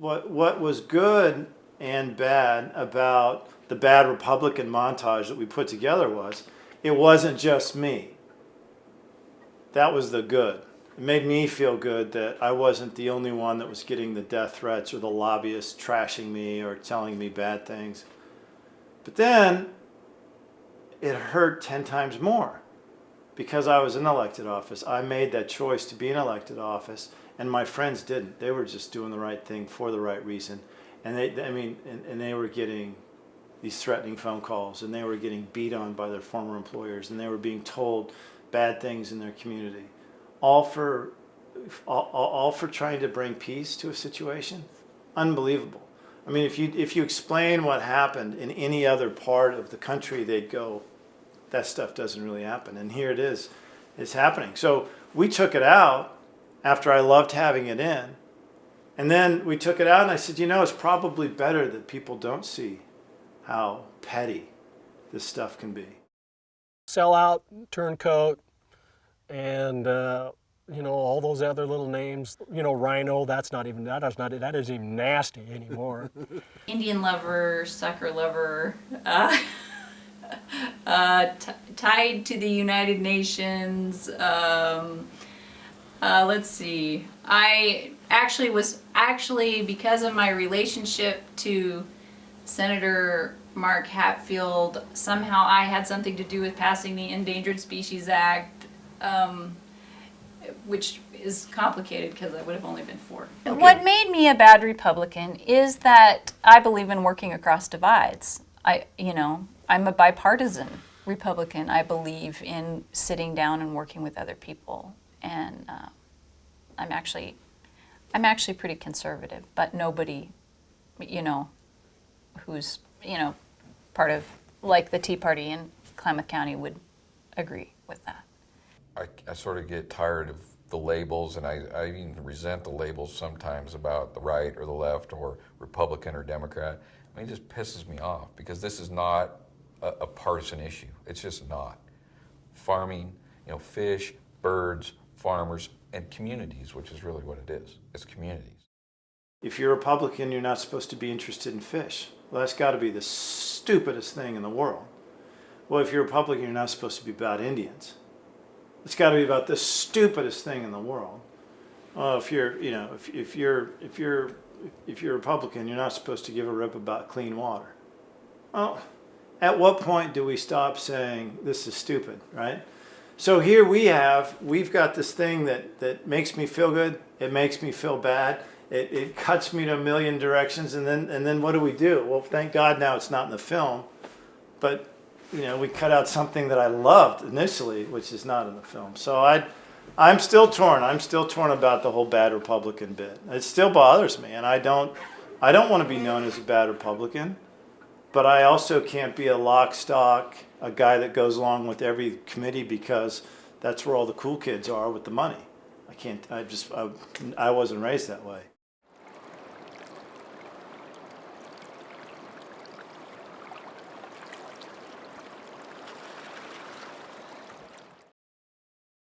what was good and bad about the bad Republican montage that we put together was it wasn't just me. That was the good. It made me feel good that I wasn't the only one that was getting the death threats or the lobbyists trashing me or telling me bad things. But then it hurt 10 times more because I was in elected office. I made that choice to be in elected office, and my friends didn't. They were just doing the right thing for the right reason. And they were getting these threatening phone calls, and they were getting beat on by their former employers, and they were being told bad things in their community, all for trying to bring peace to a situation. Unbelievable. I mean, if you explain what happened in any other part of the country, they'd go, that stuff doesn't really happen. And here it is, it's happening. So we took it out after I loved having it in. And then we took it out and I said, it's probably better that people don't see how petty this stuff can be. Sellout, turncoat, and all those other little names. Rhino. That isn't even nasty anymore. Indian lover, sucker lover, tied to the United Nations. Let's see. I was because of my relationship to Senator Mark Hatfield, somehow I had something to do with passing the Endangered Species Act, which is complicated because I would have only been 4. Okay. What made me a bad Republican is that I believe in working across divides. I'm a bipartisan Republican. I believe in sitting down and working with other people, and I'm actually pretty conservative. But nobody, who's part of like the Tea Party in Klamath County would agree with that. I sort of get tired of the labels, and I even resent the labels sometimes about the right or the left or Republican or Democrat. I mean, it just pisses me off because this is not a partisan issue. It's just not. Farming, fish, birds, farmers, and communities, which is really what it is. It's communities. If you're a Republican, you're not supposed to be interested in fish. Well, that's got to be the stupidest thing in the world. Well, if you're a Republican, you're not supposed to be about Indians. It's got to be about the stupidest thing in the world. Well, if you're a Republican, you're not supposed to give a rip about clean water. Well, at what point do we stop saying this is stupid, right? So here we've got this thing that makes me feel good. It makes me feel bad. It cuts me to a million directions, and then what do? Well, thank God now it's not in the film, but we cut out something that I loved initially, which is not in the film. So I'm still torn. I'm still torn about the whole bad Republican bit. It still bothers me, and I don't want to be known as a bad Republican, but I also can't be a lock stock, a guy that goes along with every committee because that's where all the cool kids are with the money. I wasn't raised that way.